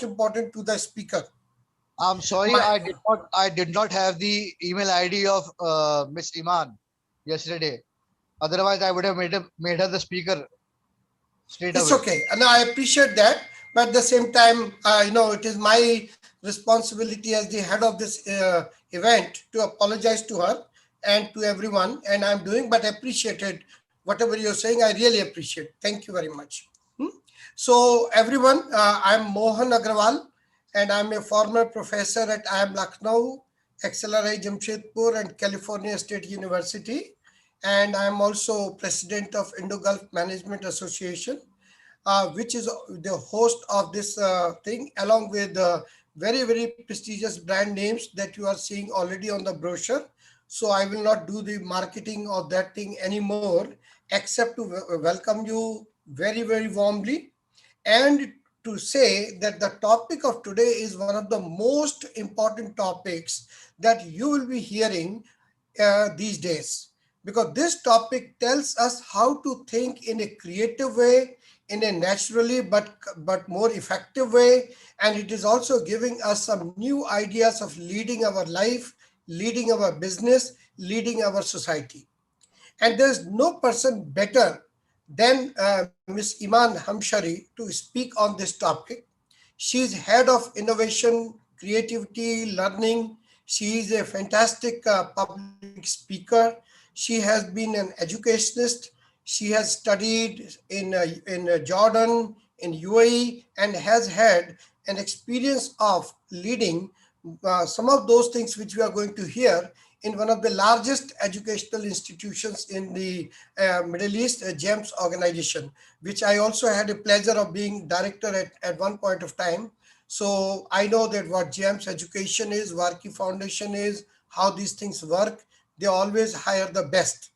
important to the speaker. I'm sorry, I did not have the email ID of Miss Iman yesterday. Otherwise, I would have made her the speaker straight It's away. okay. And I appreciate that. But at the same time, it is my responsibility as the head of this event to apologize to her and to everyone. And I'm doing, but appreciated whatever you're saying. I really appreciate. Thank you very much. So everyone, I'm Mohan Agrawal, and I'm a former professor at IIM Lucknow, XLRI Jamshedpur, and California State University. And I'm also president of Indo-Gulf Management Association, which is the host of this thing, along with very, very prestigious brand names that you are seeing already on the brochure. So I will not do the marketing of that thing anymore, except to welcome you very, very warmly, and to say that the topic of today is one of the most important topics that you will be hearing these days, because this topic tells us how to think in a creative way, in a naturally but more effective way, and it is also giving us some new ideas of leading our life, leading our business, leading our society. And there's no person better than Ms. Iman Hamshari to speak on this topic. She is head of innovation, creativity, learning. She is a fantastic public speaker. She has been an educationist. She has studied in Jordan, in UAE, and has had an experience of leading some of those things which we are going to hear in one of the largest educational institutions in the Middle East, GEMS organization, which I also had a pleasure of being director at one point of time. So I know that what GEMS education is, Warki Foundation is, how these things work. They always hire the best.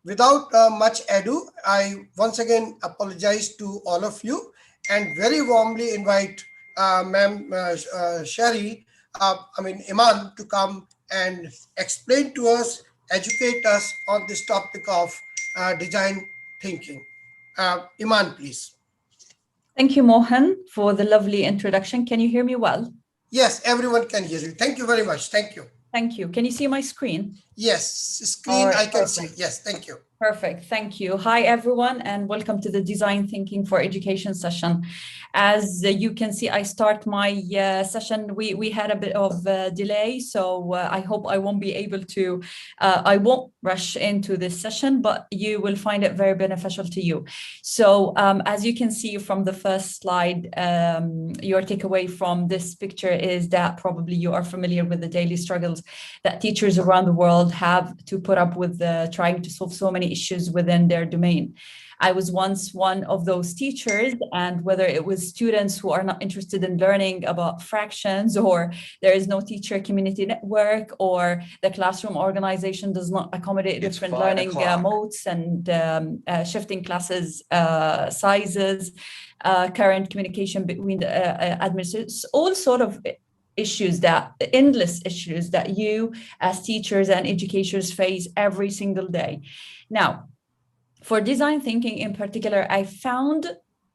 Without much ado, I once again apologize to all of you and very warmly invite Ma'am Sherry, Iman, to come and explain to us, educate us on this topic of design thinking. Iman, please. Thank you, Mohan, for the lovely introduction. Can you hear me well? Yes, everyone can hear you. Thank you very much. Thank you. Thank you. Can you see my screen? Yes, screen I can see. Yes, thank you. Perfect. Thank you. Hi, everyone, and welcome to the Design Thinking for Education session. As you can see, I start my session. We had a bit of delay, so I hope I won't be able to, I won't rush into this session, but you will find it very beneficial to you. So as you can see from the first slide, your takeaway from this picture is that probably you are familiar with the daily struggles that teachers around the world have to put up with trying to solve so many issues within their domain. I was once one of those teachers, and whether it was students who are not interested in learning about fractions, or there is no teacher community network, or the classroom organization does not accommodate different learning modes and shifting classes sizes, current communication between the administrators, all sort of endless issues that you as teachers and educators face every single day. Now, for design thinking in particular, I found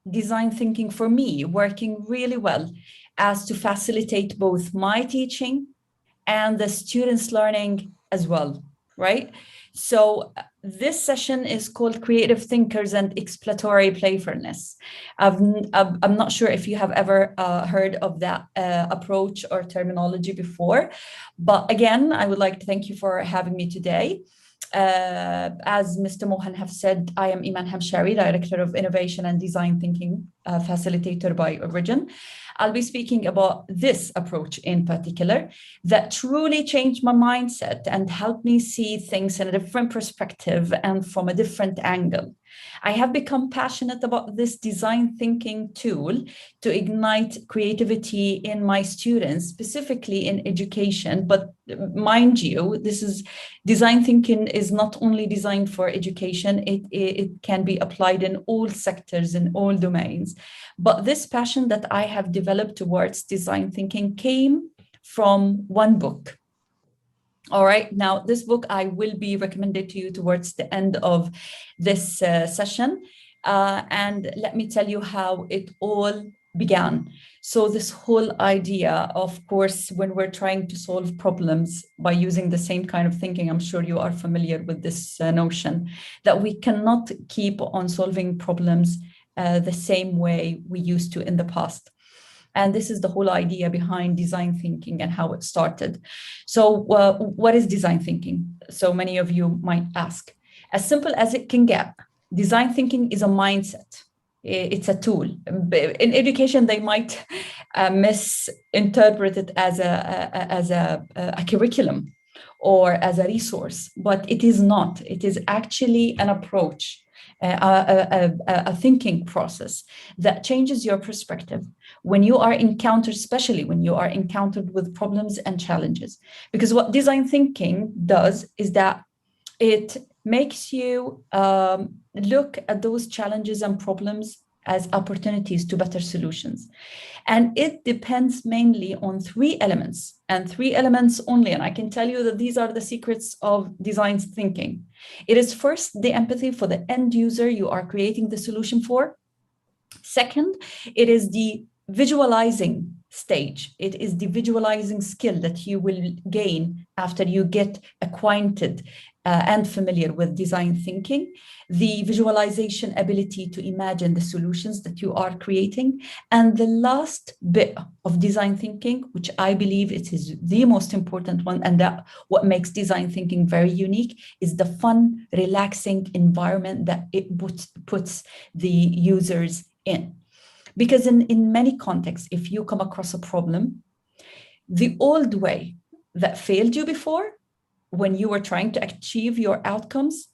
design thinking for me working really well as to facilitate both my teaching and the students' learning as well, right? So this session is called Creative Thinkers and Exploratory Playfulness. I'm not sure if you have ever heard of that approach or terminology before, but again, I would like to thank you for having me today. As Mr. Mohan have said, I am Iman Hamshari, Director of Innovation and Design Thinking, facilitator by origin. I'll be speaking about this approach in particular that truly changed my mindset and helped me see things in a different perspective and from a different angle. I have become passionate about this design thinking tool to ignite creativity in my students, specifically in education. But mind you, this is design thinking is not only designed for education, it can be applied in all sectors, in all domains. But this passion that I have developed towards design thinking came from one book. All right, now this book I will be recommended to you towards the end of this session. And let me tell you how it all began. So this whole idea, of course, when we're trying to solve problems by using the same kind of thinking, I'm sure you are familiar with this notion that we cannot keep on solving problems the same way we used to in the past. And this is the whole idea behind design thinking and how it started. So what is design thinking? So many of you might ask. As simple as it can get, design thinking is a mindset. It's a tool. In education, they might misinterpret it as a curriculum or as a resource, but it is not. It is actually an approach, a thinking process that changes your perspective when you are encountered, especially when you are encountered with problems and challenges. Because what design thinking does is that it makes you look at those challenges and problems as opportunities to better solutions. And it depends mainly on three elements, and three elements only. And I can tell you that these are the secrets of design thinking. It is first the empathy for the end user you are creating the solution for. Second, it is the visualizing stage. It is the visualizing skill that you will gain after you get acquainted and familiar with design thinking, the visualization ability to imagine the solutions that you are creating. And the last bit of design thinking, which I believe it is the most important one, and that what makes design thinking very unique, is the fun, relaxing environment that it puts the users in. Because in many contexts, if you come across a problem, the old way that failed you before, when you were trying to achieve your outcomes,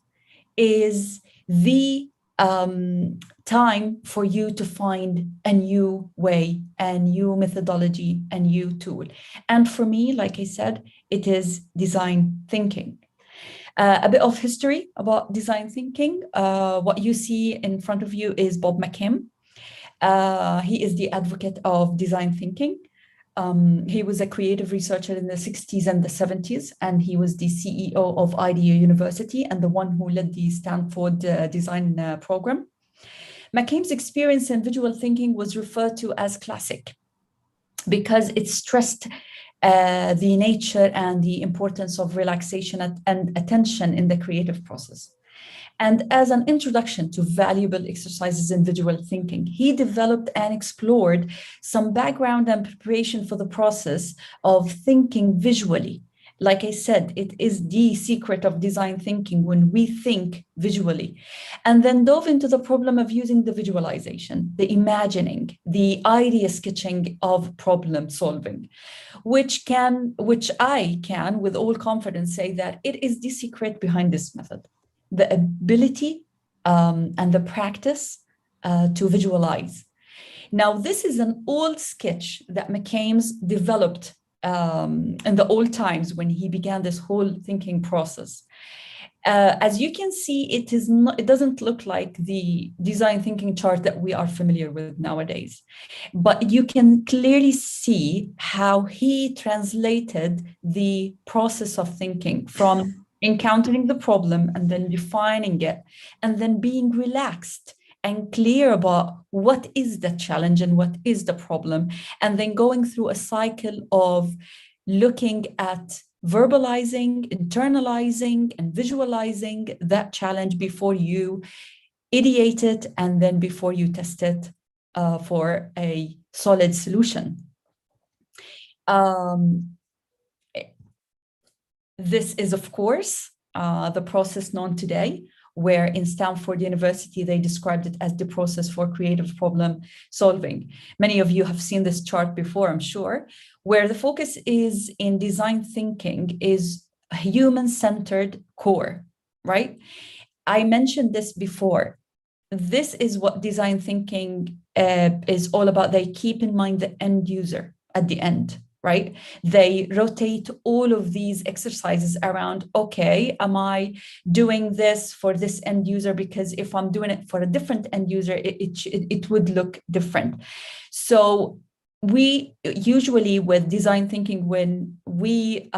is the time for you to find a new way, a new methodology, a new tool. And for me, like I said, it is design thinking. A bit of history about design thinking. What you see in front of you is Bob McKim. He is the advocate of design thinking. He was a creative researcher in the 60s and the 70s, and he was the CEO of IDU University and the one who led the Stanford design program. McKim's experience in visual thinking was referred to as classic because it stressed the nature and the importance of relaxation and attention in the creative process. And as an introduction to valuable exercises in visual thinking, he developed and explored some background and preparation for the process of thinking visually. Like I said, it is the secret of design thinking when we think visually. And then dove into the problem of using the visualization, the imagining, the idea sketching of problem solving, which I can, with all confidence, say that it is the secret behind this method. The ability and the practice to visualize. Now, this is an old sketch that McKim's developed in the old times when he began this whole thinking process. As you can see, it doesn't look like the design thinking chart that we are familiar with nowadays, but you can clearly see how he translated the process of thinking from encountering the problem and then defining it, and then being relaxed and clear about what is the challenge and what is the problem, and then going through a cycle of looking at verbalizing, internalizing, and visualizing that challenge before you ideate it and then before you test it for a solid solution. This is, of course, the process known today, where in Stanford University, they described it as the process for creative problem solving. Many of you have seen this chart before, I'm sure, where the focus is in design thinking is a human-centered core, right? I mentioned this before. This is what design thinking is all about. They keep in mind the end user at the end, right? They rotate all of these exercises around, okay, am I doing this for this end user? Because if I'm doing it for a different end user, it would look different. So we usually, with design thinking, when we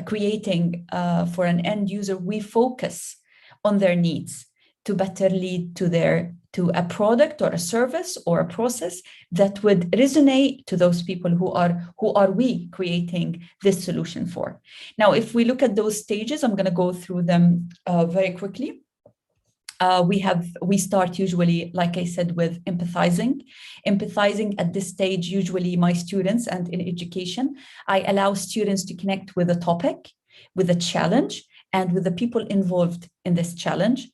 creating for an end user, we focus on their needs. to better lead to a product or a service or a process that would resonate to those people who are we creating this solution for. Now, if we look at those stages, I'm going to go through them very quickly. We start usually, like I said, with empathizing. Empathizing at this stage, usually my students, and in education, I allow students to connect with a topic, with a challenge, and with the people involved in this challenge.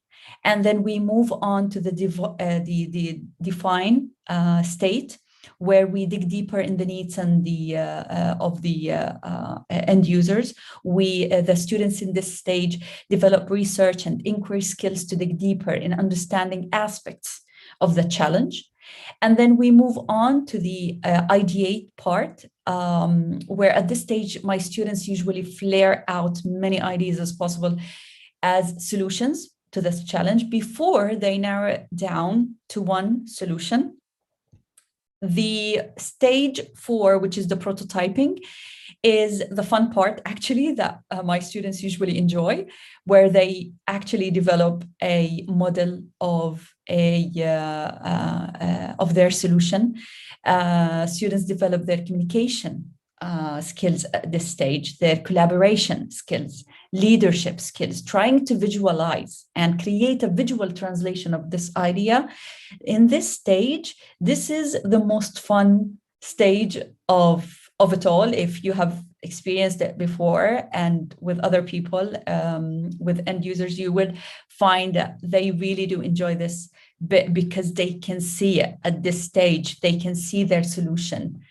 And then we move on to the define state, where we dig deeper in the needs and the of the end users. The students in this stage develop research and inquiry skills to dig deeper in understanding aspects of the challenge. And then we move on to the ideate part, where at this stage, my students usually flare out many ideas as possible as solutions to this challenge before they narrow it down to one solution. The stage 4, which is the prototyping, is the fun part, actually, that my students usually enjoy, where they actually develop a model of of their solution. Students develop their communication skills at this stage, their collaboration skills, leadership skills, trying to visualize and create a visual translation of this idea. In this stage, this is the most fun stage of it all. If you have experienced it before and with other people, with end users, you will find that they really do enjoy this bit, because they can see it at this stage. They can see their solution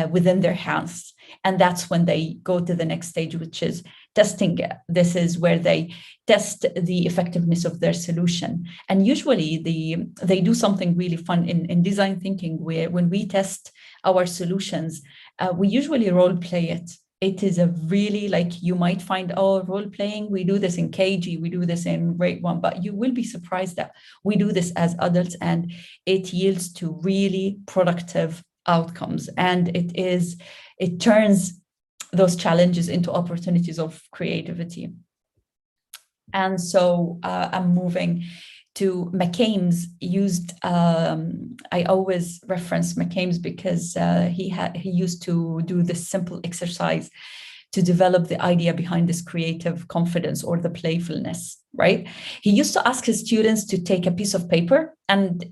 within their hands. And that's when they go to the next stage, which is testing it. This is where they test the effectiveness of their solution. And usually they do something really fun in design thinking, where when we test our solutions, we usually role play it. It is a really, like, you might find, oh, role playing, we do this in KG, we do this in grade 1, but you will be surprised that we do this as adults, and it yields to really productive outcomes. And it turns those challenges into opportunities of creativity. And so I'm moving to McCain's used. I always reference McCain's because he used to do this simple exercise to develop the idea behind this creative confidence, or the playfulness, right? He used to ask his students to take a piece of paper, and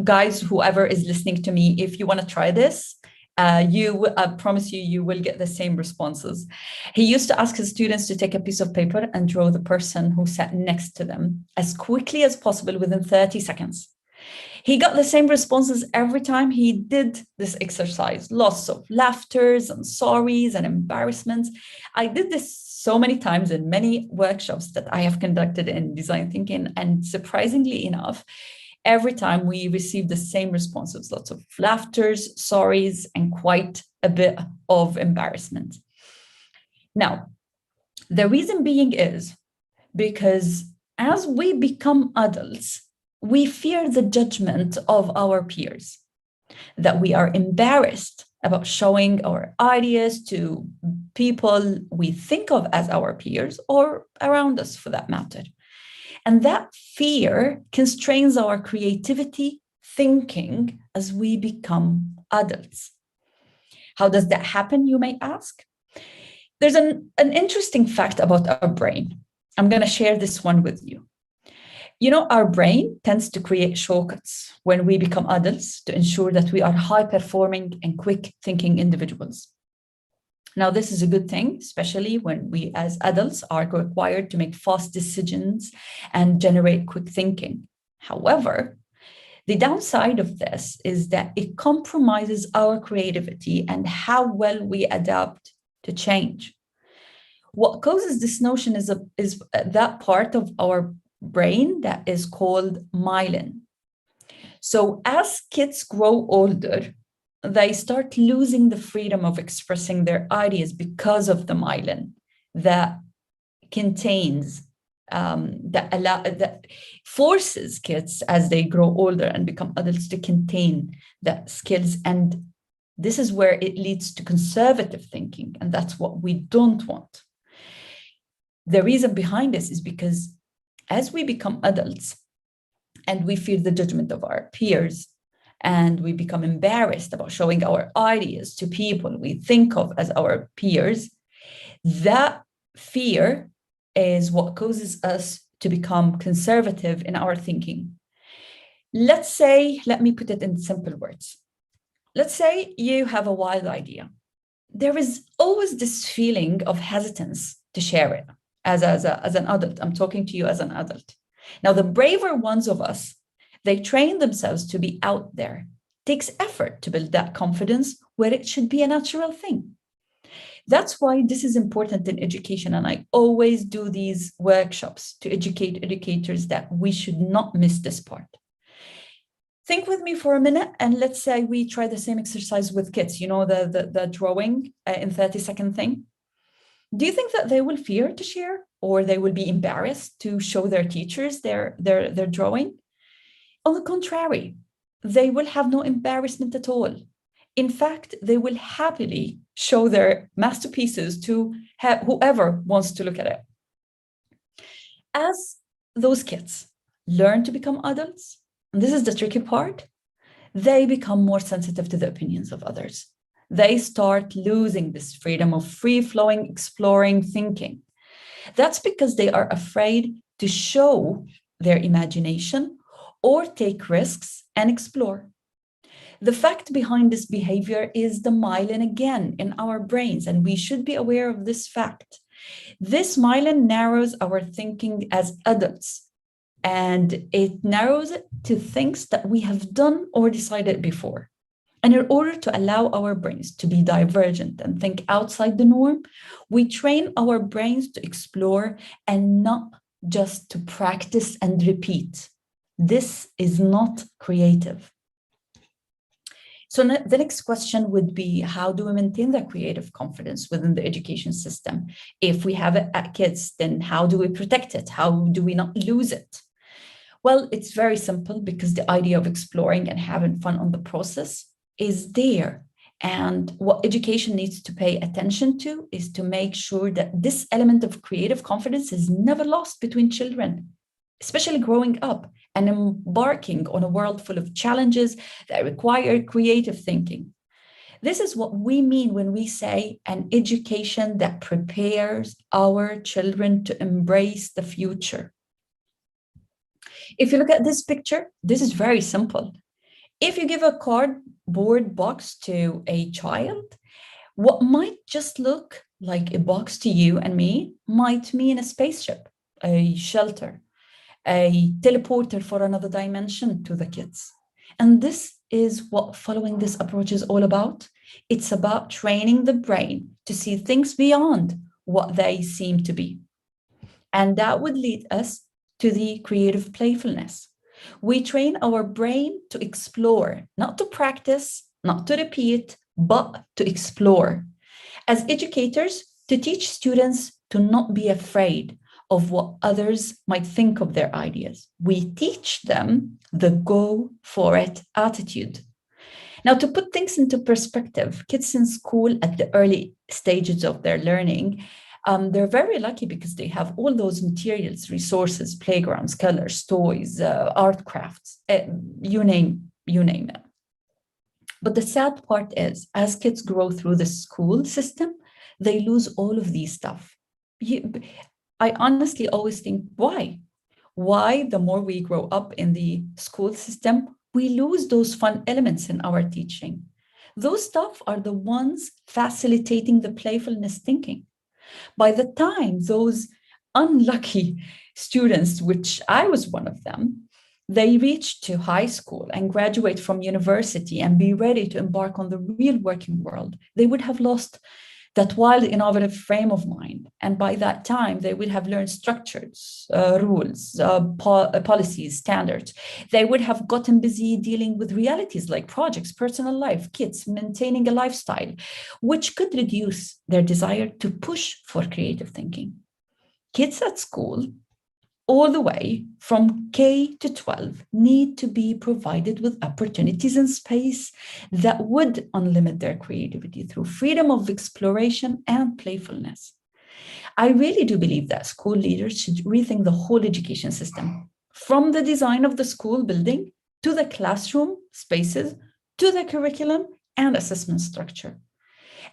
guys, whoever is listening to me, if you want to try this, I promise you will get the same responses. He used to ask his students to take a piece of paper and draw the person who sat next to them as quickly as possible within 30 seconds. He got the same responses every time he did this exercise. Lots of laughters and sorries and embarrassments. I did this so many times in many workshops that I have conducted in design thinking, and surprisingly enough, every time we received the same responses, lots of laughters, sorries, and quite a bit of embarrassment. Now, the reason being is because as we become adults, we fear the judgment of our peers, that we are embarrassed about showing our ideas to people we think of as our peers, or around us for that matter. And that fear constrains our creativity thinking as we become adults. How does that happen, you may ask? There's an interesting fact about our brain. I'm going to share this one with you. You know, our brain tends to create shortcuts when we become adults to ensure that we are high-performing and quick-thinking individuals. Now, this is a good thing, especially when we as adults are required to make fast decisions and generate quick thinking. However, the downside of this is that it compromises our creativity and how well we adapt to change. What causes this notion is that part of our brain that is called myelin. So as kids grow older, they start losing the freedom of expressing their ideas because of the myelin that contains, that forces kids as they grow older and become adults to contain the skills. And this is where it leads to conservative thinking. And that's what we don't want. The reason behind this is because as we become adults, and we fear the judgment of our peers, and we become embarrassed about showing our ideas to people we think of as our peers, that fear is what causes us to become conservative in our thinking. Let's say, let me put it in simple words. Let's say you have a wild idea. There is always this feeling of hesitance to share it as an adult. I'm talking to you as an adult. Now, the braver ones of us, they train themselves to be out there. It takes effort to build that confidence where it should be a natural thing. That's why this is important in education. And I always do these workshops to educate educators that we should not miss this part. Think with me for a minute, and let's say we try the same exercise with kids, the drawing in 30-second thing. Do you think that they will fear to share, or they will be embarrassed to show their teachers their drawing? On the contrary, they will have no embarrassment at all. In fact, they will happily show their masterpieces to whoever wants to look at it. As those kids learn to become adults, and this is the tricky part, they become more sensitive to the opinions of others. They start losing this freedom of free-flowing, exploring thinking. That's because they are afraid to show their imagination or take risks and explore. The fact behind this behavior is the myelin again in our brains, and we should be aware of this fact. This myelin narrows our thinking as adults, and it narrows it to things that we have done or decided before. And in order to allow our brains to be divergent and think outside the norm, we train our brains to explore and not just to practice and repeat. This is not creative. So the next question would be, how do we maintain that creative confidence within the education system? If we have it at kids, then how do we protect it? How do we not lose it? Well, it's very simple, because the idea of exploring and having fun on the process is there. And what education needs to pay attention to is to make sure that this element of creative confidence is never lost between children, especially growing up and embarking on a world full of challenges that require creative thinking. This is what we mean when we say an education that prepares our children to embrace the future. If you look at this picture, this is very simple. If you give a cardboard box to a child, what might just look like a box to you and me might mean a spaceship, a shelter, a teleporter for another dimension to the kids. And this is what following this approach is all about. It's about training the brain to see things beyond what they seem to be. And that would lead us to the creative playfulness. We train our brain to explore, not to practice, not to repeat, but to explore. As educators, to teach students to not be afraid of what others might think of their ideas. We teach them the go for it attitude. Now, to put things into perspective, kids in school at the early stages of their learning, they're very lucky because they have all those materials, resources, playgrounds, colors, toys, art crafts, you name it. But the sad part is, as kids grow through the school system, they lose all of these stuff. I honestly always think, why? Why, the more we grow up in the school system, we lose those fun elements in our teaching? Those stuff are the ones facilitating the playfulness thinking. By the time those unlucky students, which I was one of them, they reach to high school and graduate from university and be ready to embark on the real working world, they would have lost that wild, innovative frame of mind. And by that time, they would have learned structures, rules, policies, standards. They would have gotten busy dealing with realities like projects, personal life, kids, maintaining a lifestyle, which could reduce their desire to push for creative thinking. Kids at school, all the way from K to 12, need to be provided with opportunities and space that would unlimit their creativity through freedom of exploration and playfulness. I really do believe that school leaders should rethink the whole education system from the design of the school building to the classroom spaces, to the curriculum and assessment structure.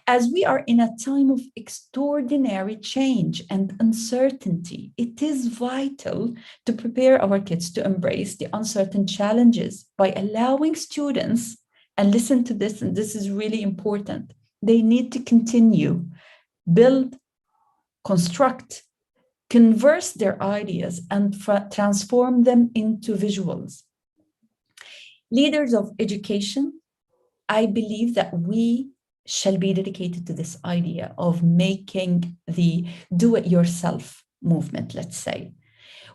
As we are in a time of extraordinary change and uncertainty, it is vital to prepare our kids to embrace the uncertain challenges by allowing students, and listen to this, and this is really important, they need to continue, build, construct, converse their ideas and transform them into visuals. Leaders of education, I believe that we shall be dedicated to this idea of making the do-it-yourself movement, let's say.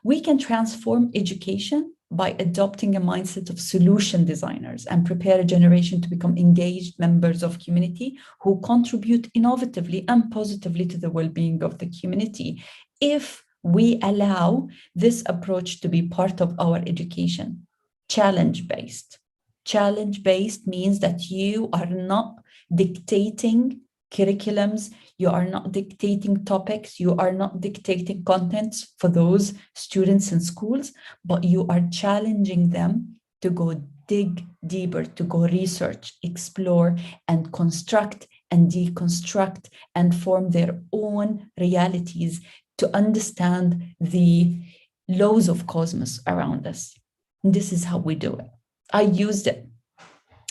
We can transform education by adopting a mindset of solution designers and prepare a generation to become engaged members of community who contribute innovatively and positively to the well-being of the community. If we allow this approach to be part of our education, challenge-based. Challenge-based means that you are not dictating curriculums, you are not dictating topics, you are not dictating contents for those students in schools, but you are challenging them to go dig deeper, to go research, explore, and construct and deconstruct and form their own realities to understand the laws of cosmos around us. And this is how we do it. I used it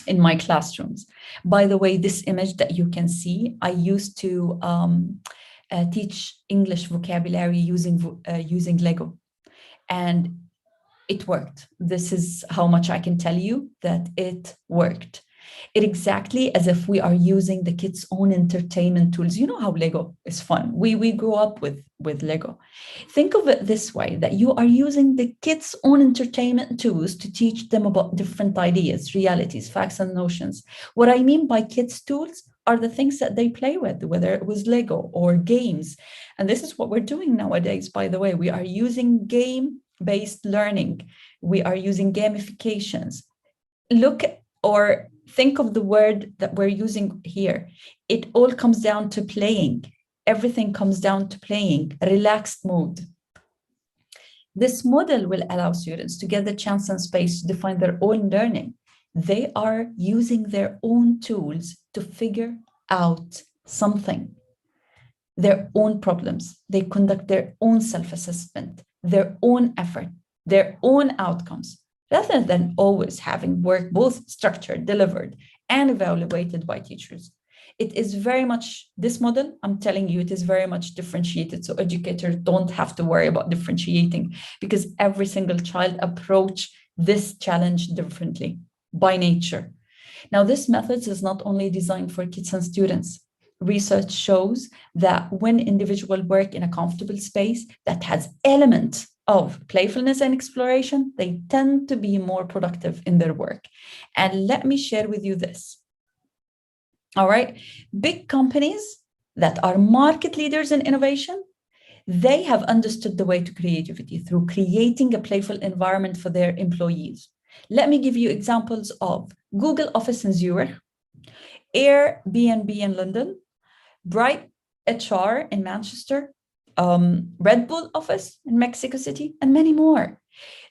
in my classrooms. By the way, this image that you can see, I used to teach English vocabulary using Lego, and it worked. This is how much I can tell you that it worked. It exactly as if we are using the kids' own entertainment tools. You know how Lego is fun. We grew up with Lego. Think of it this way, that you are using the kids' own entertainment tools to teach them about different ideas, realities, facts, and notions. What I mean by kids' tools are the things that they play with, whether it was Lego or games. And this is what we're doing nowadays, by the way. We are using game-based learning. We are using gamifications. Look or think of the word that we're using here. It all comes down to playing. Everything comes down to playing, relaxed mode. This model will allow students to get the chance and space to define their own learning. They are using their own tools to figure out something, their own problems. They conduct their own self-assessment, their own effort, their own outcomes, rather than always having work both structured, delivered, and evaluated by teachers. It is very much, this model, I'm telling you, it is very much differentiated. So educators don't have to worry about differentiating, because every single child approach this challenge differently by nature. Now, this method is not only designed for kids and students. Research shows that when individuals work in a comfortable space that has elements of playfulness and exploration, they tend to be more productive in their work. And let me share with you this. All right, big companies that are market leaders in innovation, they have understood the way to creativity through creating a playful environment for their employees. Let me give you examples of Google Office in Zurich, Airbnb in London, Bright HR in Manchester, Red Bull office in Mexico City, and many more.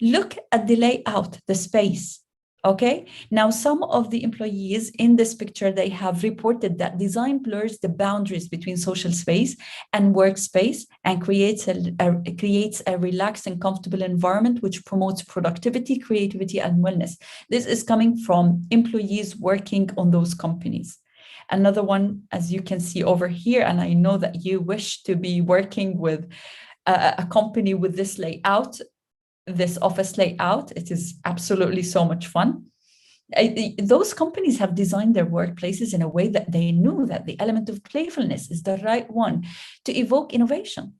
Look at the layout, the space. Okay, now some of the employees in this picture, they have reported that design blurs the boundaries between social space and workspace and creates a relaxed and comfortable environment which promotes productivity, creativity, and wellness. This is coming from employees working on those companies. Another one, as you can see over here, and I know that you wish to be working with a company with this layout, this office layout. It is absolutely so much fun. Those companies have designed their workplaces in a way that they knew that the element of playfulness is the right one to evoke innovation.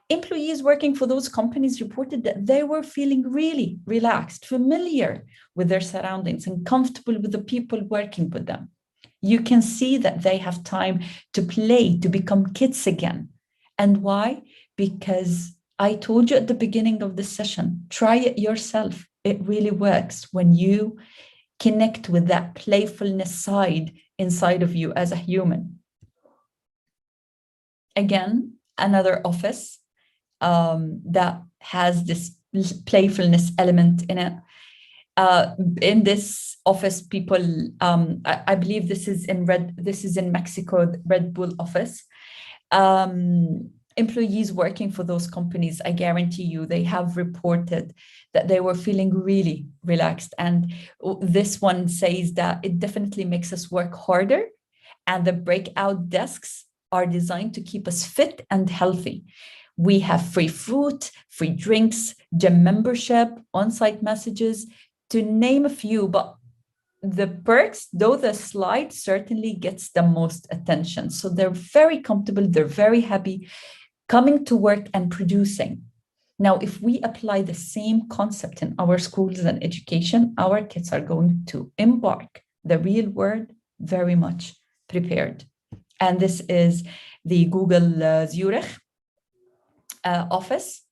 Employees working for those companies reported that they were feeling really relaxed, familiar with their surroundings, and comfortable with the people working with them. You can see that they have time to play, to become kids again. And why? Because I told you at the beginning of the session, try it yourself. It really works when you connect with that playfulness side inside of you as a human. Again, another office that has this playfulness element in it. In this office, people, I believe this is in Mexico, the Red Bull office. Employees working for those companies, I guarantee you, they have reported that they were feeling really relaxed. And this one says that it definitely makes us work harder, and the breakout desks are designed to keep us fit and healthy. We have free fruit, free drinks, gym membership, on-site messages, to name a few, but the perks, though the slide certainly gets the most attention. So they're very comfortable, they're very happy coming to work and producing. Now, if we apply the same concept in our schools and education, our kids are going to embark the real world very much prepared. And this is the Google Zurich office.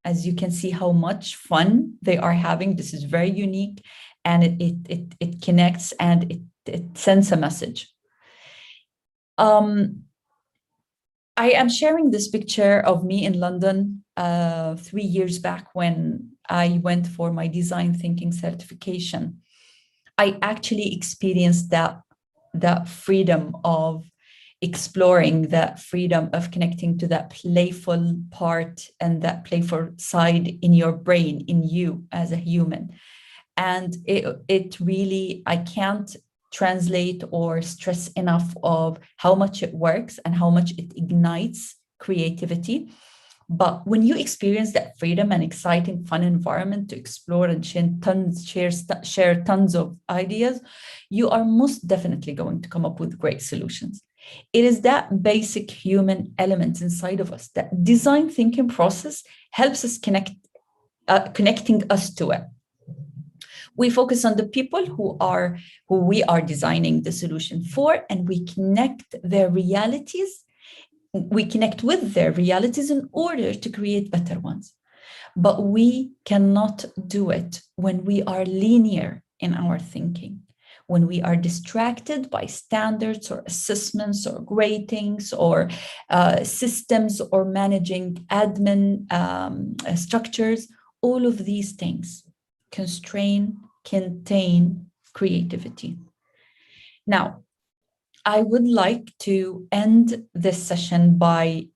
As you can see how much fun they are having. This is very unique, and it connects and it sends a message. I am sharing this picture of me in London 3 years back when I went for my design thinking certification. I actually experienced that freedom of exploring, that freedom of connecting to that playful part and that playful side in your brain, in you as a human. And it really, I can't translate or stress enough of how much it works and how much it ignites creativity. But when you experience that freedom and exciting, fun environment to explore and share tons of ideas, you are most definitely going to come up with great solutions. It is that basic human element inside of us, that design thinking process helps us connecting us to it. We focus on the people who we are designing the solution for, and we connect their realities. We connect with their realities in order to create better ones. But we cannot do it when we are linear in our thinking, when we are distracted by standards or assessments or gradings or systems or managing admin structures. All of these things contain creativity. Now, I would like to end this session by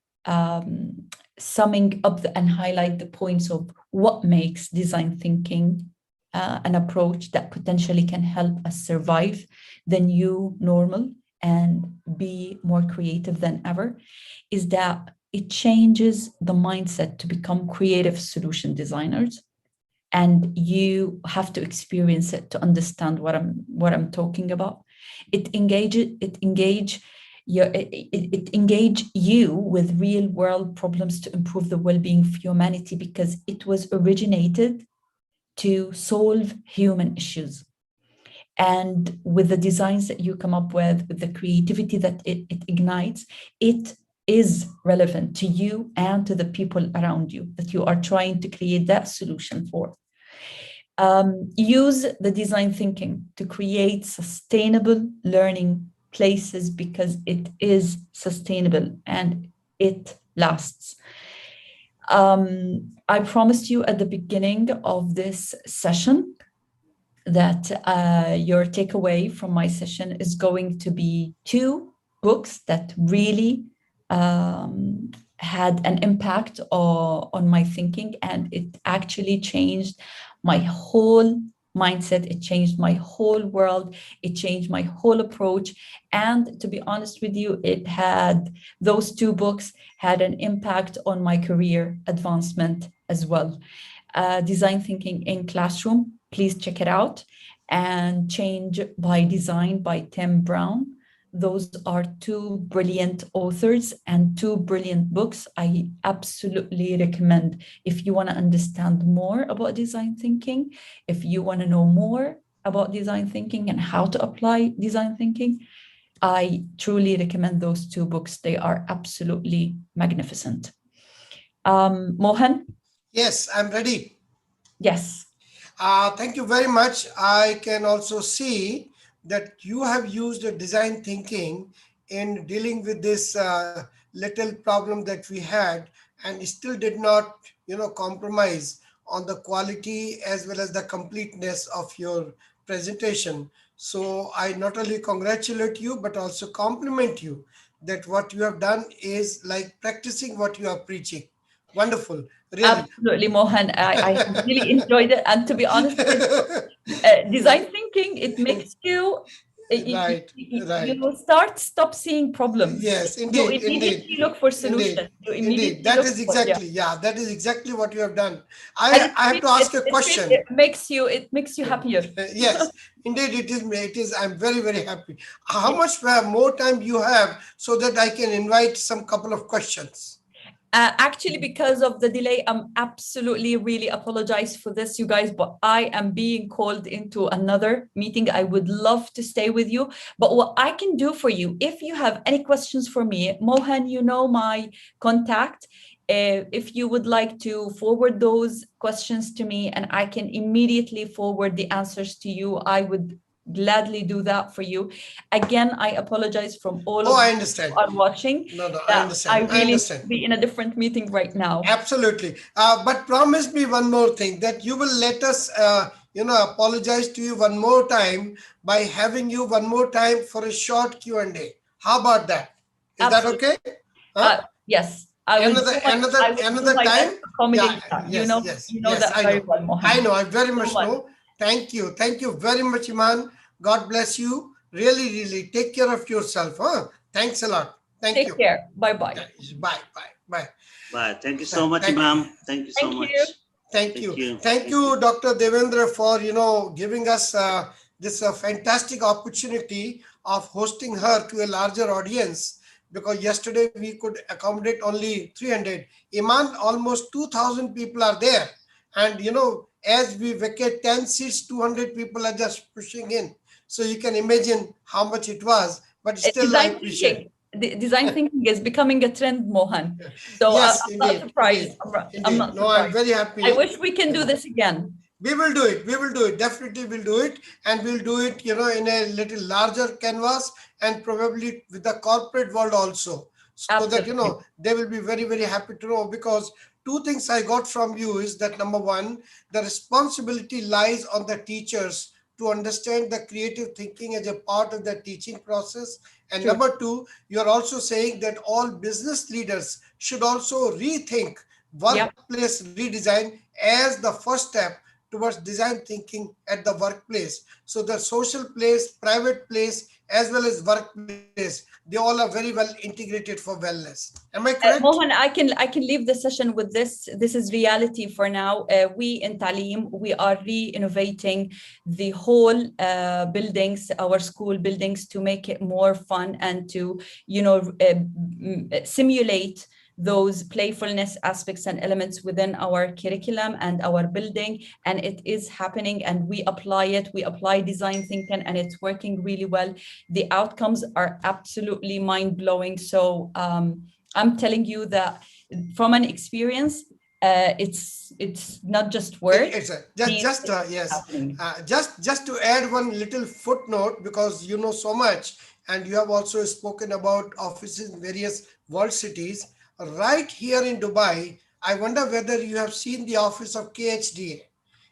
summing up and highlight the points of what makes design thinking an approach that potentially can help us survive the new normal and be more creative than ever, is that it changes the mindset to become creative solution designers. And you have to experience it to understand what I'm talking about. It engage you with real world problems to improve the well-being of humanity, because it was originated to solve human issues. And with the designs that you come up with the creativity that it ignites, it is relevant to you and to the people around you that you are trying to create that solution for. Use the design thinking to create sustainable learning places, because it is sustainable and it lasts. I promised you at the beginning of this session that your takeaway from my session is going to be 2 books that really had an impact on my thinking, and it actually changed my whole mindset. It changed my whole world. It changed my whole approach. And to be honest with you, those 2 books had an impact on my career advancement as well. Design Thinking in Classroom, please check it out. And Change by Design by Tim Brown. Those are 2 brilliant authors and 2 brilliant books. I absolutely recommend, if you want to understand more about design thinking, if you want to know more about design thinking and how to apply design thinking, I truly recommend those 2 books. They are absolutely magnificent. Mohan? Yes, I'm ready. Yes. Thank you very much. I can also see that you have used a design thinking in dealing with this little problem that we had, and still did not, compromise on the quality as well as the completeness of your presentation. So I not only congratulate you, but also compliment you that what you have done is like practicing what you are preaching. Wonderful, really. Absolutely, Mohan. I have really enjoyed it. And to be honest with you, design thinking, it makes you, Right, right. stop seeing problems. Yes, You indeed, indeed, immediately look for indeed, solutions. You indeed. immediately That look is for, yeah. exactly, yeah, that is exactly what you have done. And I have to ask a question. it makes you happier. Yes, indeed, it is. It is. I'm very, very happy. How much more time you have so that I can invite some couple of questions? Actually, because of the delay, I'm absolutely really apologize for this, you guys, but I am being called into another meeting. I would love to stay with you, but what I can do for you, if you have any questions for me, Mohan, you know my contact. If you would like to forward those questions to me and I can immediately forward the answers to you, I would gladly do that for you. Again, I apologize from all Oh, of I you understand. who are watching No, no, I that I understand. I really need understand. to be in a different meeting right now. Absolutely. But promise me one more thing, that you will let us, apologize to you one more time by having you one more time for a short Q&A. How about that? Is that Absolutely. okay? Huh? Yes, Another, I will do another my best time. to Yeah. accommodate that. Yes, yes, You know yes. that I very know. well, I Mohan. know. I very So much much. know. Thank you. Thank you very much, Iman. God bless you. Really, really take care of yourself. Huh? Thanks a lot. Thank Take you. care. Bye bye. Yeah, bye, bye, bye. Bye. Thank you so much, Thank you. Imam. Thank you so Thank you. much. Thank Thank you. you. Thank Thank you. you, Dr. Devendra, for giving us this fantastic opportunity of hosting her to a larger audience, because yesterday we could accommodate only 300. Iman, almost 2,000 people are there. And as we vacate 10 seats, 200 people are just pushing in. So you can imagine how much it was, but still I Design appreciate. thinking. Design thinking is becoming a trend, Mohan. So Yes, I'm not indeed, surprised. indeed, I'm indeed. not No, I'm surprised. very I happy. wish we can do this again. We will do it. We will do it. Definitely we'll do it. And we'll do it, in a little larger canvas, and probably with the corporate world also. So that, Absolutely. they will be very, very happy to know, because two things I got from you is that number one, the responsibility lies on the teachers to understand the creative thinking as a part of the teaching process. And True. number two, you're also saying that all business leaders should also rethink Yeah. workplace redesign as the first step towards design thinking at the workplace. So the social place, private place, as well as workplace, they all are very well integrated for wellness. Am I correct? Mohan, I can leave the session with this. This is reality for now. We in Talim, we are re-innovating the whole buildings, our school buildings, to make it more fun and to simulate those playfulness aspects and elements within our curriculum and our building. And it is happening, and we apply design thinking, and it's working really well. The outcomes are absolutely mind-blowing. So I'm telling you that from an experience, it's not just words. It's yes, just to add one little footnote, because you know so much, and you have also spoken about offices in various world cities. Right here in Dubai, I wonder whether you have seen the office of KHDA.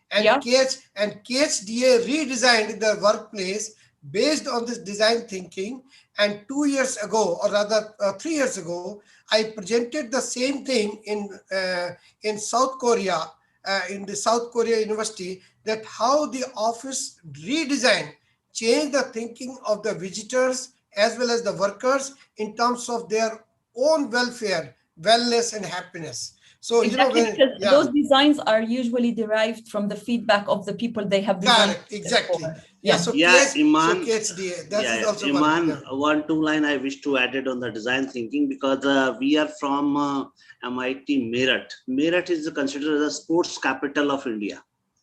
And Yeah. KHDA redesigned the workplace based on this design thinking. And 2 years ago, or rather 3 years ago, I presented the same thing in South Korea, in the South Korea University, that how the office redesign changed the thinking of the visitors as well as the workers in terms of their own welfare, wellness, and happiness. So Exactly, when, because yeah. those designs are usually derived from the feedback of the people they have designed Correct, exactly. for. Yeah, Yeah. so Yeah, Iman. KHDA, that is Yeah, also one. Iman. Yeah. One, two line I wish to add it on the design thinking, because we are from MIT Meerut. Meerut is considered as a sports capital of India.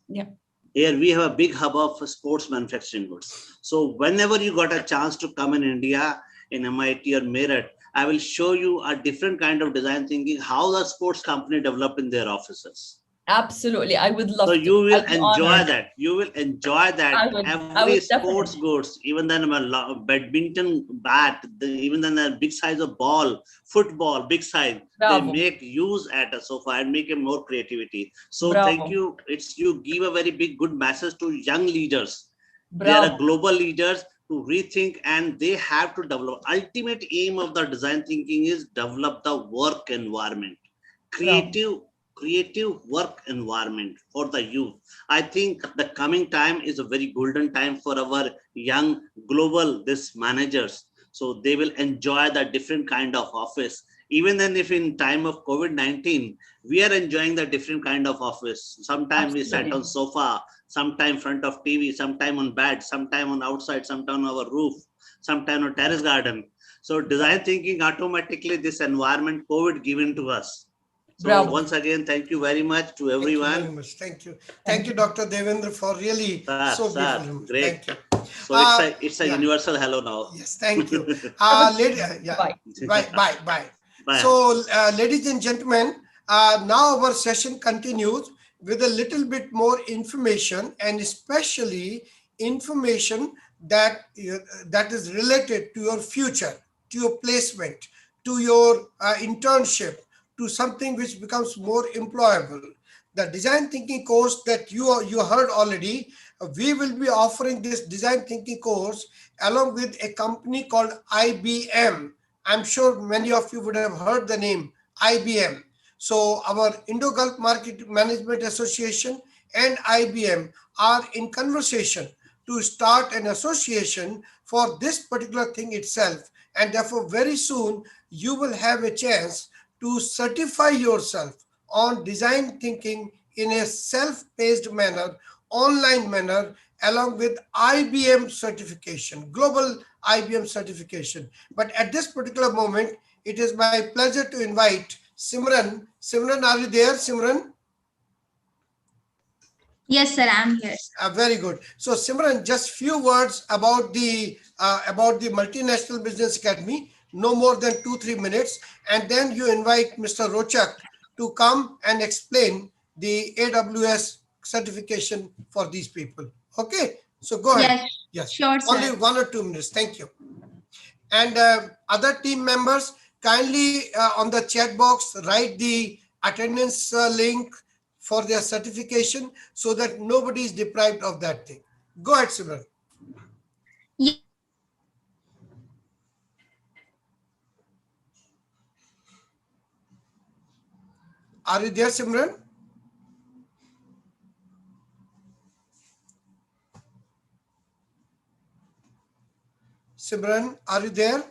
Yeah. Here we have a big hub of sports manufacturing goods. So whenever you got a chance to come in India, in MIT or Meerut, I will show you a different kind of design thinking, how the sports company develop in their offices. Absolutely, I would love so to. you will I'd be enjoy honored. that. You will enjoy that. I would Every sports definitely. goods, even then a badminton bat, even then a big size of ball, football, big size, they Bravo, make use at a sofa and make it more creativity. So thank bravo, you. It's you give a very big good message to young leaders. They are bravo. global leaders to rethink, and they have to develop. Ultimate aim of the design thinking is develop the work environment, Bravo. creative work environment for the youth. I think the coming time is a very golden time for our young global this managers. So they will enjoy the different kind of office. Even then, if in time of COVID-19, we are enjoying the different kind of office. Sometimes we sat Absolutely. on sofa, sometime front of TV, sometime on bed, sometime on outside, sometime on our roof, sometime on terrace garden. So design thinking automatically this environment COVID given to us. So Bravo. once again, thank you very much to Thank you very everyone. much. Thank you. Thank Thank you, you. Dr. Devendra, for really so Sir, beautiful. great. Thank you. So it's a Yeah. universal hello now. Yes, thank you. Yeah, Bye. bye. Bye. So, ladies and gentlemen, now our session continues with a little bit more information, and especially information that that is related to your future, to your placement, to your internship, to something which becomes more employable. The design thinking course that you heard already, we will be offering this design thinking course along with a company called IBM. I'm sure many of you would have heard the name IBM. So our Indo-Gulf Market Management Association and IBM are in conversation to start an association for this particular thing itself. And therefore, very soon, you will have a chance to certify yourself on design thinking in a self-paced manner, online manner, along with IBM certification, global IBM certification. But at this particular moment, it is my pleasure to invite Simran. Simran, are you there, Simran? Yes, sir, I'm here. Very good. So, Simran, just few words about the Multinational Business Academy. No more than 2-3 minutes, and then you invite Mr. Rochak to come and explain the AWS certification for these people. Okay. So go ahead. Yes, Yes. sure, Only sir. 1 or 2 minutes. Thank you. And other team members, kindly on the chat box write the attendance link for their certification so that nobody is deprived of that thing. Go ahead, Simran. Are you there, Simran? Simran, are you there?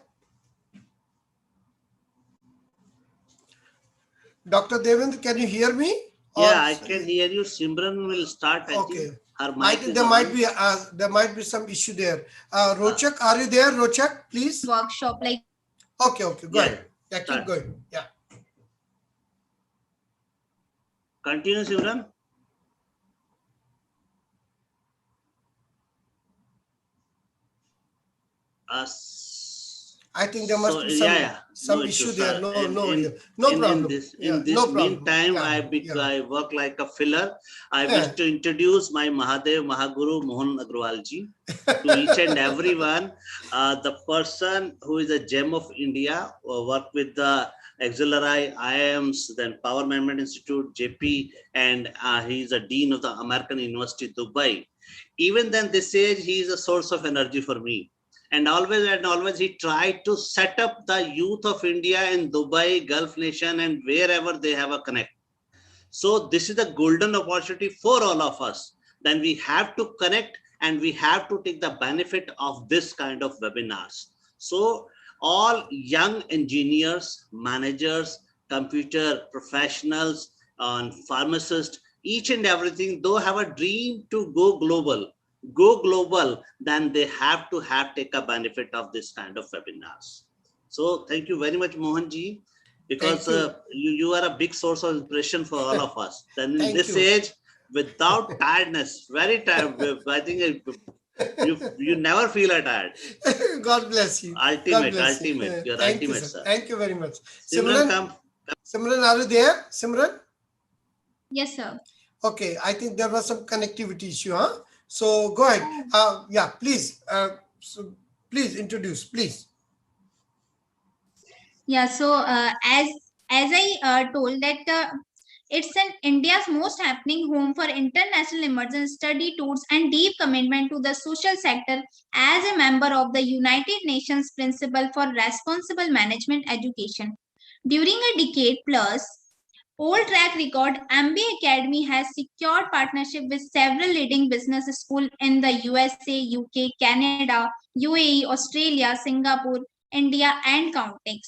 Dr. Devendra, can you hear me? Yeah, I can hear you. Simran will start. I Okay. think her I mic think is there might be some issue there. Rochak, are you there? Rochak, please. Workshop like. Okay, go ahead. Yeah, keep start. going. Yeah. Continue, Simran. I think there must be some no issue issues, there. No problem. In this meantime, I work like a filler. I wish to introduce my Mahadev Mahaguru Mohan Agrawal ji to each and everyone. The person who is a gem of India, work with the auxiliary IIMs, then Power Management Institute, JP, and he is a dean of the American University, Dubai. Even then, this age, he is a source of energy for me. And always he tried to set up the youth of India in Dubai, Gulf nation, and wherever they have a connect. So this is a golden opportunity for all of us. Then we have to connect and we have to take the benefit of this kind of webinars. So all young engineers, managers, computer professionals, and pharmacists, each and everything, though have a dream to go global, then they have to take a benefit of this kind of webinars. So thank you very much, Mohanji, because you are a big source of inspiration for all of us. Then in this age, without tiredness, very tired, I think you never feel tired. God bless you. Ultimate. You're Thank ultimate, you, sir. Thank you very much. Simran, Simran, are you there? Simran? Yes, sir. Okay, I think there was some connectivity issue, huh? So go ahead. Yeah, please. So please introduce, please. Yeah. So as I told that it's an India's most happening home for international emerging study tours and deep commitment to the social sector as a member of the United Nations Principle for Responsible Management Education. During a decade plus, old track record, MBA Academy has secured partnership with several leading business schools in the USA, UK, Canada, UAE, Australia, Singapore, India, and counting.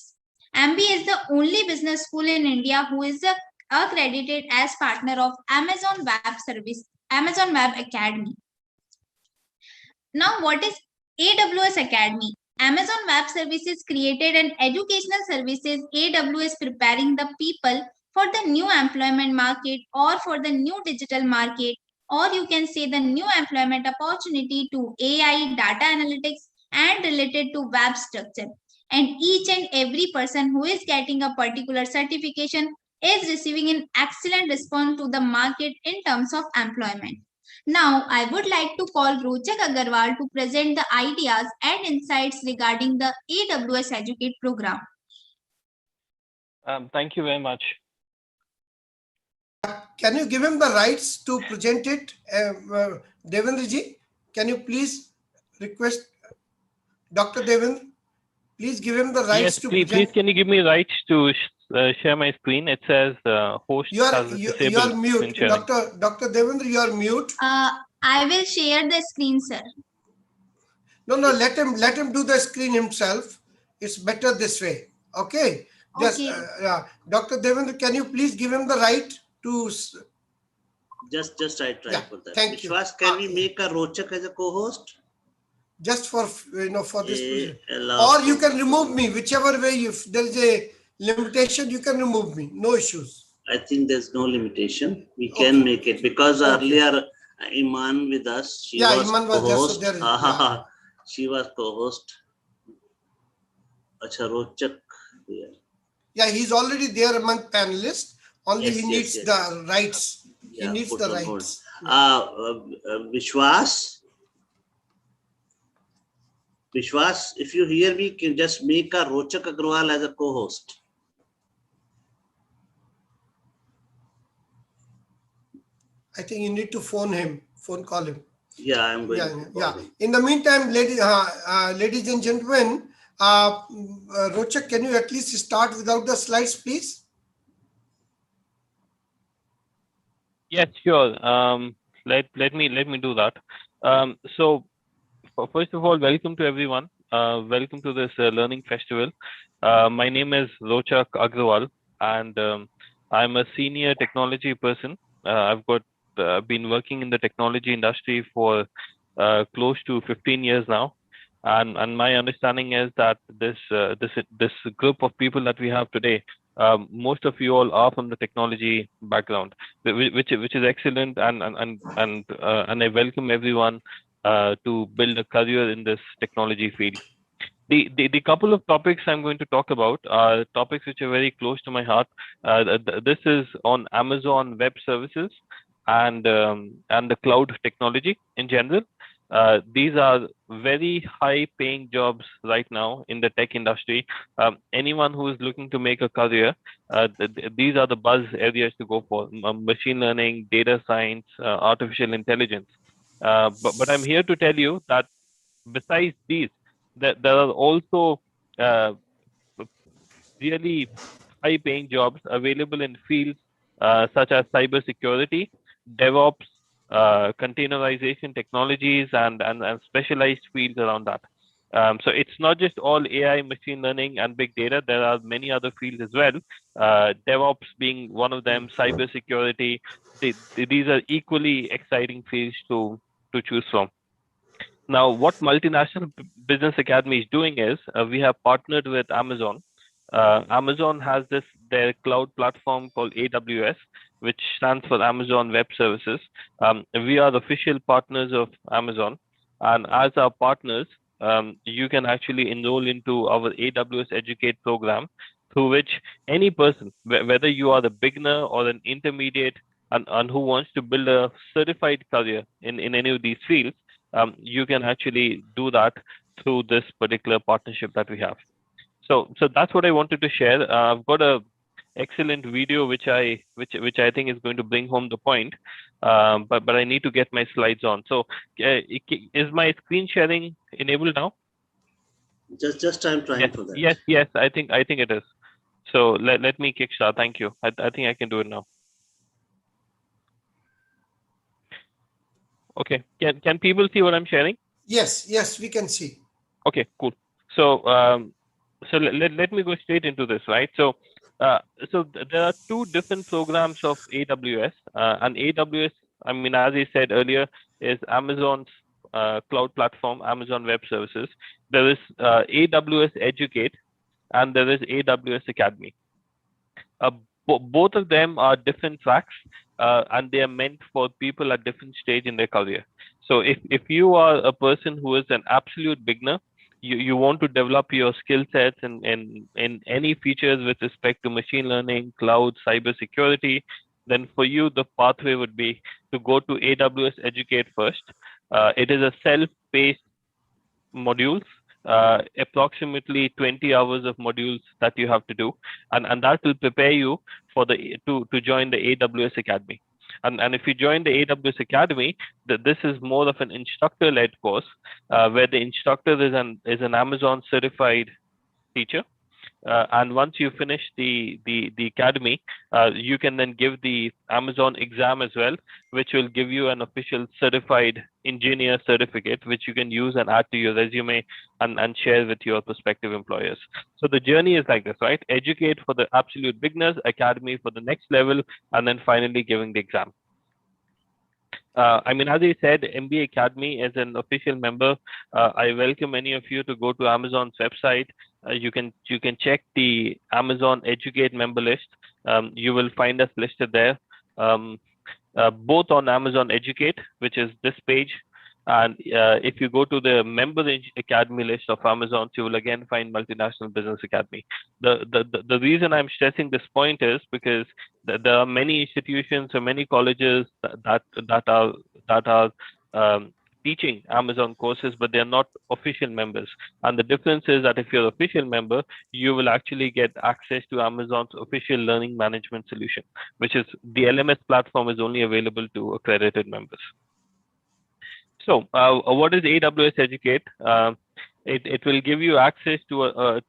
MBA is the only business school in India who is accredited as partner of Amazon Web Service, Amazon Web Academy. Now, what is AWS Academy? Amazon Web Services created an educational services. AWS preparing the people for the new employment market or for the new digital market, or you can say the new employment opportunity to AI, data analytics, and related to web structure. And each and every person who is getting a particular certification is receiving an excellent response to the market in terms of employment. Now, I would like to call Rochak Agarwal to present the ideas and insights regarding the AWS Educate program. Thank you very much. Can you give him the rights to present it, Devendra ji? Can you please request Dr. Devendra? Please give him the rights Yes, to please, present. please, can you give me rights to share my screen? It says host has disabled You are mute. screen sharing. Dr. Devendra, you are mute. I will share the screen, sir. No, let him do the screen himself. It's better this way. Okay. Just Okay. Dr. Devendra, can you please give him the right to? Just I try Yeah, for that. thank you. Vishwas, can we make a Rochak as a co-host? Just for for this position. allow Or you can remove me, whichever way. If there is a limitation, you can remove me. No issues. I think there's no limitation. We can make it because earlier Iman with us. She was Iman was there, so co-host. there is, She was co-host. Acha Rochak. Yeah, he's already there among panelists. Only Yes, he needs the rights. He needs put the on rights. Vishwas. Vishwas, if you hear me, can just make a Rochak Agrawal as a co-host. I think you need to phone call him. Yeah, I'm going to call him. In the meantime, ladies and gentlemen, Rochak, can you at least start without the slides, please? Yes, sure. Let me do that. So first of all, welcome to everyone. Welcome to this learning festival. My name is Rochak Agrawal, and I'm a senior technology person. I've been working in the technology industry for close to 15 years now, and my understanding is that this group of people that we have today, most of you all are from the technology background, which is excellent, and I welcome everyone to build a career in this technology field. The couple of topics I'm going to talk about are topics which are very close to my heart. This is on Amazon Web Services and the cloud technology in general. These are very high-paying jobs right now in the tech industry. Anyone who is looking to make a career, these are the buzz areas to go for: machine learning, data science, artificial intelligence. But I'm here to tell you that besides these, there are also really high-paying jobs available in fields such as cybersecurity, DevOps, containerization technologies, and specialized fields around that. So it's not just all AI, machine learning, and big data. There are many other fields as well. DevOps being one of them, cybersecurity. These are equally exciting fields to choose from. Now, what Multinational Business Academy is doing is we have partnered with Amazon. Amazon has their cloud platform called AWS, which stands for Amazon Web Services. We are official partners of Amazon, and as our partners, you can actually enroll into our AWS Educate program, through which any person, whether you are a beginner or an intermediate and who wants to build a certified career in any of these fields, you can actually do that through this particular partnership that we have. So that's what I wanted to share. I've got a excellent video which I think is going to bring home the point, but I need to get my slides on. So is my screen sharing enabled now? Just I'm trying for that. Yes, I think it is. So let me kickstart. Thank you. I think I can do it now. Okay. Can people see what I'm sharing? Yes, we can see. Okay, cool. So let me go straight into this, right? So there are two different programs of AWS, and AWS, I mean, as I said earlier, is Amazon's cloud platform, Amazon Web Services. There is AWS Educate, and there is AWS Academy. Both of them are different tracks, and they are meant for people at different stage in their career. So if you are a person who is an absolute beginner, you want to develop your skill sets in any features with respect to machine learning, cloud, cyber security, then for you, the pathway would be to go to AWS Educate first. It is a self-paced modules, approximately 20 hours of modules that you have to do, and that will prepare you for to join the AWS Academy. And if you join the AWS Academy, this is more of an instructor-led course, where the instructor is an Amazon certified teacher. And once you finish the academy, you can then give the Amazon exam as well, which will give you an official certified engineer certificate, which you can use and add to your resume and share with your prospective employers. So the journey is like this, right? Educate for the absolute beginners, academy for the next level, and then finally giving the exam. I mean, as I said, MBA Academy is an official member. I welcome any of you to go to Amazon's website. You can check the Amazon Educate member list. You will find us listed there, both on Amazon Educate, which is this page, and if you go to the member academy list of Amazon, you will again find Multinational Business Academy. The reason I'm stressing this point is because there are many institutions or many colleges that are teaching Amazon courses, but they are not official members. And the difference is that if you're an official member, you will actually get access to Amazon's official learning management solution, which is the LMS platform is only available to accredited members. So what is AWS Educate? It will give you access to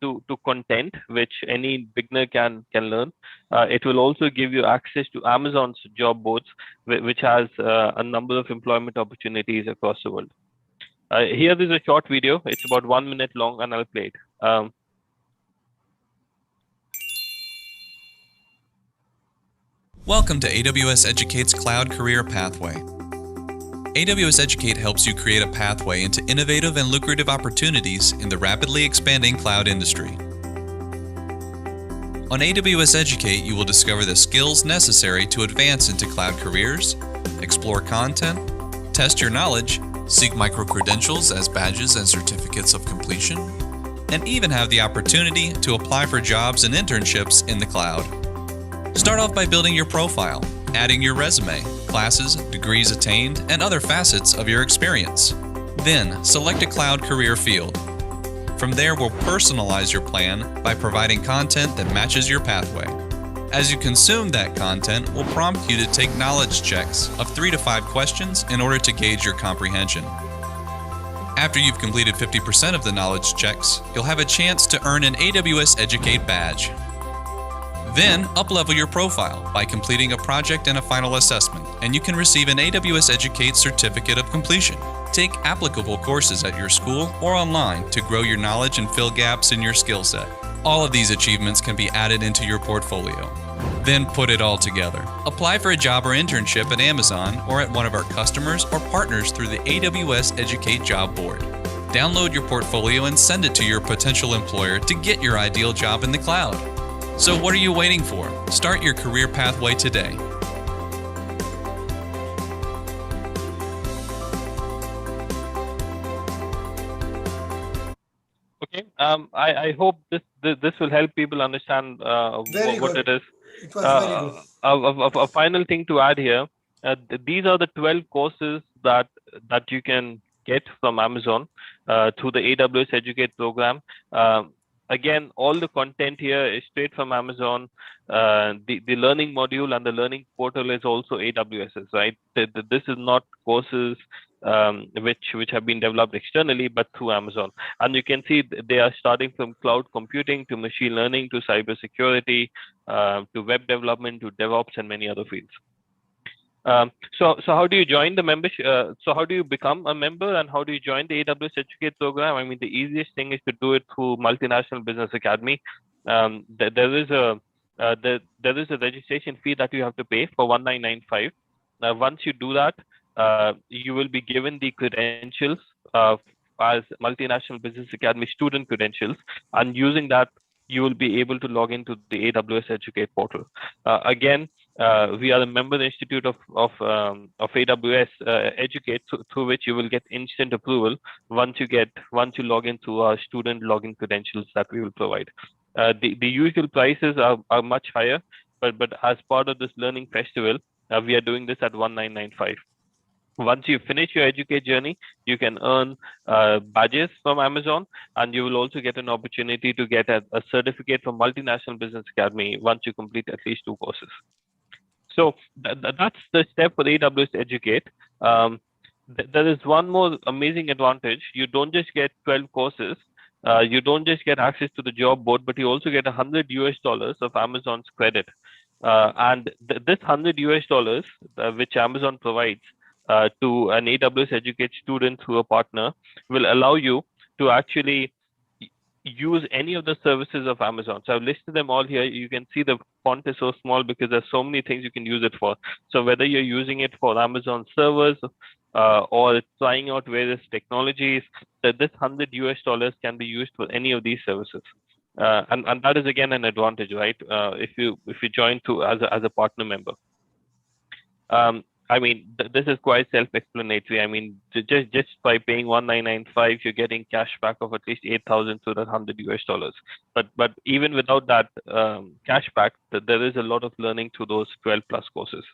content which any beginner can learn. It will also give you access to Amazon's job boards, which has a number of employment opportunities across the world. Here is a short video. It's about 1 minute long, and I'll play it. Welcome to AWS Educate's Cloud Career Pathway. AWS Educate helps you create a pathway into innovative and lucrative opportunities in the rapidly expanding cloud industry. On AWS Educate, you will discover the skills necessary to advance into cloud careers, explore content, test your knowledge, seek micro-credentials as badges and certificates of completion, and even have the opportunity to apply for jobs and internships in the cloud. Start off by building your profile, adding your resume, classes, degrees attained, and other facets of your experience. Then, select a cloud career field. From there, we'll personalize your plan by providing content that matches your pathway. As you consume that content, we'll prompt you to take knowledge checks of 3 to 5 questions in order to gauge your comprehension. After you've completed 50% of the knowledge checks, you'll have a chance to earn an AWS Educate Badge. Then, up-level your profile by completing a project and a final assessment, and you can receive an AWS Educate Certificate of Completion. Take applicable courses at your school or online to grow your knowledge and fill gaps in your skill set. All of these achievements can be added into your portfolio. Then put it all together. Apply for a job or internship at Amazon or at one of our customers or partners through the AWS Educate Job Board. Download your portfolio and send it to your potential employer to get your ideal job in the cloud. So what are you waiting for? Start your career pathway today. Okay, I hope this will help people understand what it is. It was very good. A final thing to add here. These are the 12 courses that you can get from Amazon through the AWS Educate program. Again, all the content here is straight from Amazon. The learning module and the learning portal is also AWS's, right? This is not courses which have been developed externally, but through Amazon. And you can see they are starting from cloud computing to machine learning to cybersecurity to web development to DevOps and many other fields. So how do you join the membership? So how do you become a member and how do you join the AWS Educate program? I mean, the easiest thing is to do it through Multinational Business Academy. There is a registration fee that you have to pay for 1995. Once you do that, you will be given the credentials as Multinational Business Academy student credentials, and using that, you will be able to log into the AWS Educate portal. Again, we are a member institute of AWS Educate, through which you will get instant approval once you log into our student login credentials that we will provide. The usual prices are much higher, but as part of this learning festival, we are doing this at 1995. Once you finish your Educate journey, you can earn badges from Amazon, and you will also get an opportunity to get a certificate from Multinational Business Academy once you complete at least 2 courses. So that's the step for AWS Educate. There is one more amazing advantage. You don't just get 12 courses. You don't just get access to the job board, but you also get $100 of Amazon's credit. And this $100 which Amazon provides to an AWS Educate student through a partner will allow you to actually use any of the services of Amazon. So I've listed them all here. You can see the font is so small because there's so many things you can use it for. So whether you're using it for Amazon servers or trying out various technologies, that this $100 can be used for any of these services. And that is again an advantage, right? If you join as a partner member. I mean, this is quite self-explanatory. I mean, just by paying 1995, you're getting cash back of at least 8,000 to that $100. But even without that cash back, there is a lot of learning through those 12 plus courses.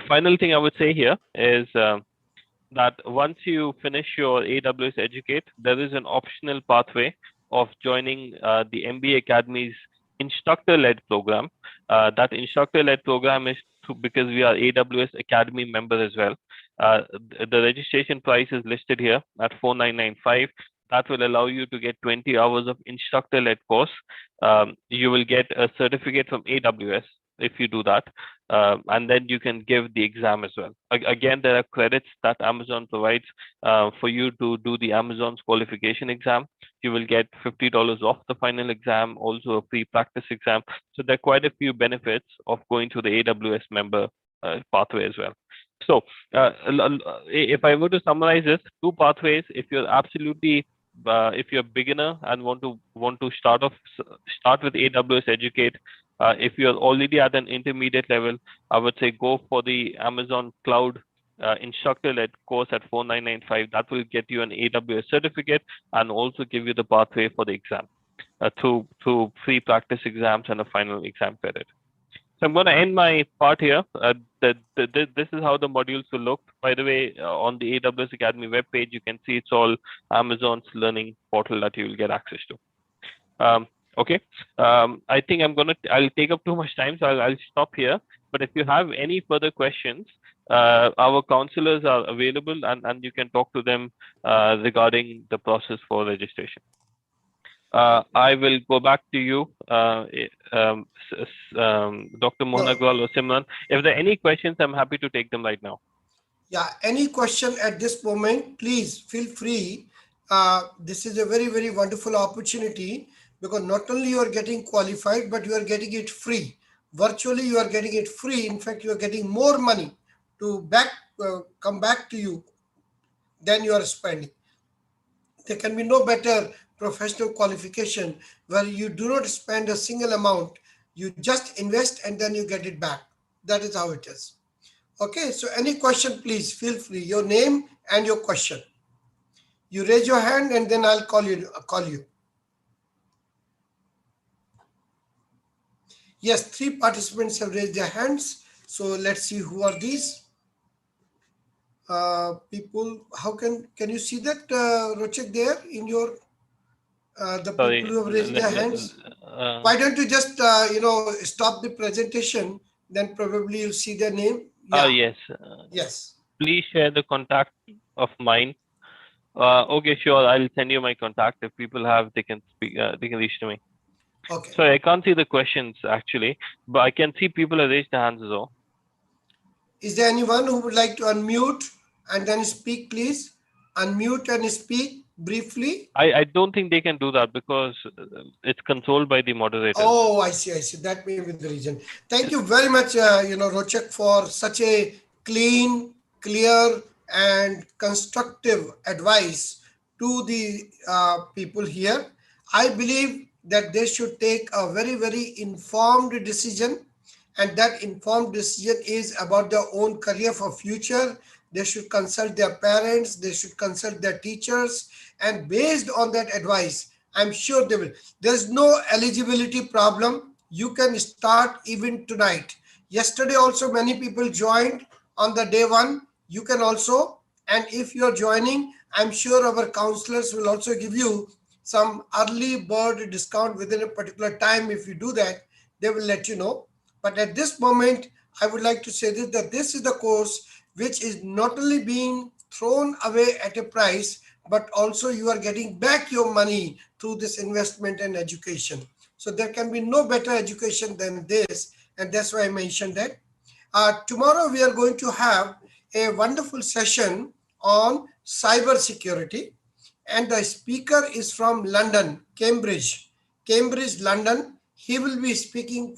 Final thing I would say here is that once you finish your AWS Educate, there is an optional pathway of joining the MBA Academy's Instructor-Led program. That Instructor-Led program is because we are AWS Academy member as well. The registration price is listed here at $4,995. That will allow you to get 20 hours of Instructor-Led course. You will get a certificate from AWS if you do that, and then you can give the exam as well. Again, there are credits that Amazon provides for you to do the Amazon's qualification exam. You will get $50 off the final exam, also a free practice exam. So there are quite a few benefits of going to the AWS member pathway as well. So if I were to summarize this, 2 pathways. If you're absolutely if you're a beginner and want to start with AWS Educate, if you're already at an intermediate level, I would say go for the Amazon Cloud Instructor-Led course at $4,995. That will get you an AWS certificate and also give you the pathway for the exam through free practice exams and a final exam credit. So I'm going to end my part here. This is how the modules will look. By the way, on the AWS Academy webpage, you can see it's all Amazon's learning portal that you will get access to. Okay. I think I'll take up too much time, so I'll stop here. But if you have any further questions, our counselors are available and you can talk to them regarding the process for registration. I will go back to you, Dr. Mohan Agrawal or Simran. If there are any questions, I'm happy to take them right now. Yeah, any question at this moment, please feel free. This is a very, very wonderful opportunity because not only you are getting qualified, but you are getting it free. Virtually, you are getting it free. In fact, you are getting more money to come back to you than you are spending. There can be no better professional qualification where you do not spend a single amount. You just invest and then you get it back. That is how it is. Okay, so any question, please feel free. Your name and your question. You raise your hand and then I'll call you. Yes, 3 participants have raised their hands. So let's see who are these people. How can you see that, Rochik, there in your the Sorry. people who have raised their hands? Uh, Why don't you just stop the presentation? Then probably you'll see their name. oh, Yeah. yes. Yes. Please share the contact of mine. Okay, sure. I'll send you my contact. If people have, they can speak. They can reach to me. Okay. Sorry, I can't see the questions actually, but I can see people have raised their hands as well. Is there anyone who would like to unmute and then speak, please? Unmute and speak briefly. I don't think they can do that because it's controlled by the moderators. Oh, I see. That may be the reason. Thank you very much, Rochak, for such a clean, clear, and constructive advice to the people here. I believe that they should take a very, very informed decision, and that informed decision is about their own career for future. They should consult their parents, they should consult their teachers, and based on that advice, I'm sure they will. There's no eligibility problem. You can start even tonight. Yesterday also many people joined on the day 1. You can also, and if you're joining, I'm sure our counselors will also give you some early bird discount within a particular time. If you do that, they will let you know. But at this moment, I would like to say this, that this is the course which is not only being thrown away at a price, but also you are getting back your money through this investment and education. So there can be no better education than this. And that's why I mentioned that. Tomorrow we are going to have a wonderful session on cyber security. And the speaker is from London, Cambridge, London. He will be speaking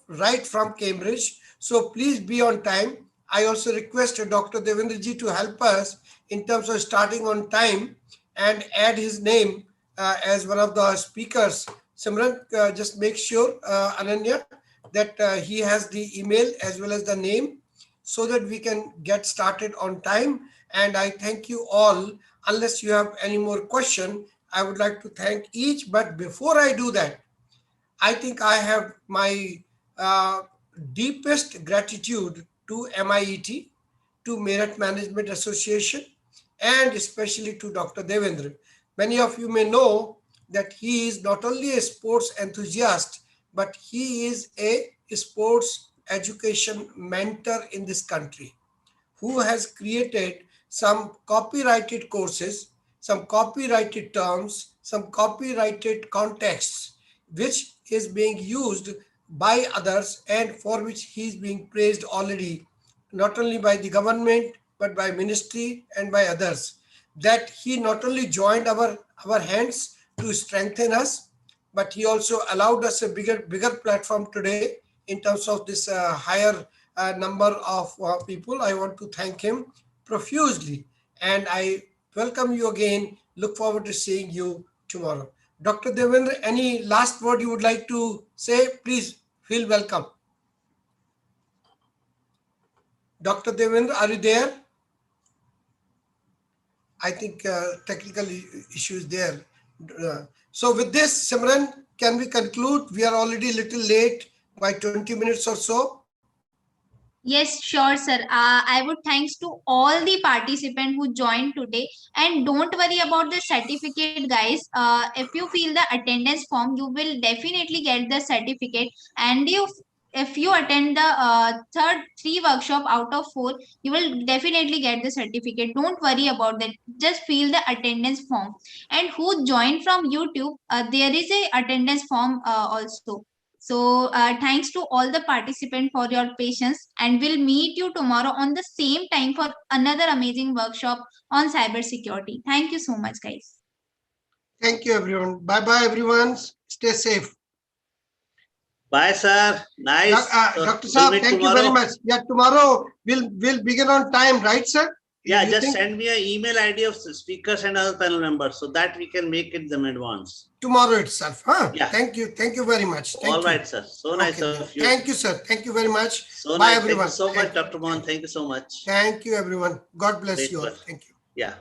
right from Cambridge. So please be on time. I also request Dr. Devendra ji to help us in terms of starting on time and add his name as one of the speakers. Simran, just make sure, Ananya, that he has the email as well as the name so that we can get started on time. And I thank you all. Unless you have any more question, I would like to thank each. But before I do that, I think I have my deepest gratitude to MIET, to Merit Management Association, and especially to Dr. Devendra. Many of you may know that he is not only a sports enthusiast, but he is a sports education mentor in this country, who has created some copyrighted courses, some copyrighted terms, some copyrighted contexts, which is being used by others and for which he is being praised already, not only by the government, but by ministry and by others. That he not only joined our hands to strengthen us, but he also allowed us a bigger platform today in terms of this higher number of people. I want to thank him profusely, and I welcome you again. Look forward to seeing you tomorrow. Dr. Devendra, any last word you would like to say? Please feel welcome. Dr. Devendra, are you there? I think technical issues there. So with this, Simran, can we conclude? We are already a little late by 20 minutes or so. Yes, sure, sir. I would thanks to all the participants who joined today. And don't worry about the certificate, guys. If you fill the attendance form, you will definitely get the certificate. And if you attend the third 3 workshop out of 4, you will definitely get the certificate. Don't worry about that. Just fill the attendance form. And who joined from YouTube, there is a attendance form also. So thanks to all the participants for your patience, and we'll meet you tomorrow on the same time for another amazing workshop on cybersecurity. Thank you so much, guys. Thank you, everyone. Bye-bye, everyone. Stay safe. Bye, sir. Nice. Dr. Saab, thank you very much. Yeah, tomorrow we'll begin on time, right, sir? Yeah, just send me an email ID of speakers and other panel members so that we can make it them advance. Tomorrow itself, huh? Yeah. Thank you. Thank you very much. All right, sir. So nice of you. Thank you, sir. Thank you very much. So bye, nice. everyone. Thank you so much, Dr. Mohan. Thank you so much. Thank you, everyone. God bless you all. Thank you. Yeah.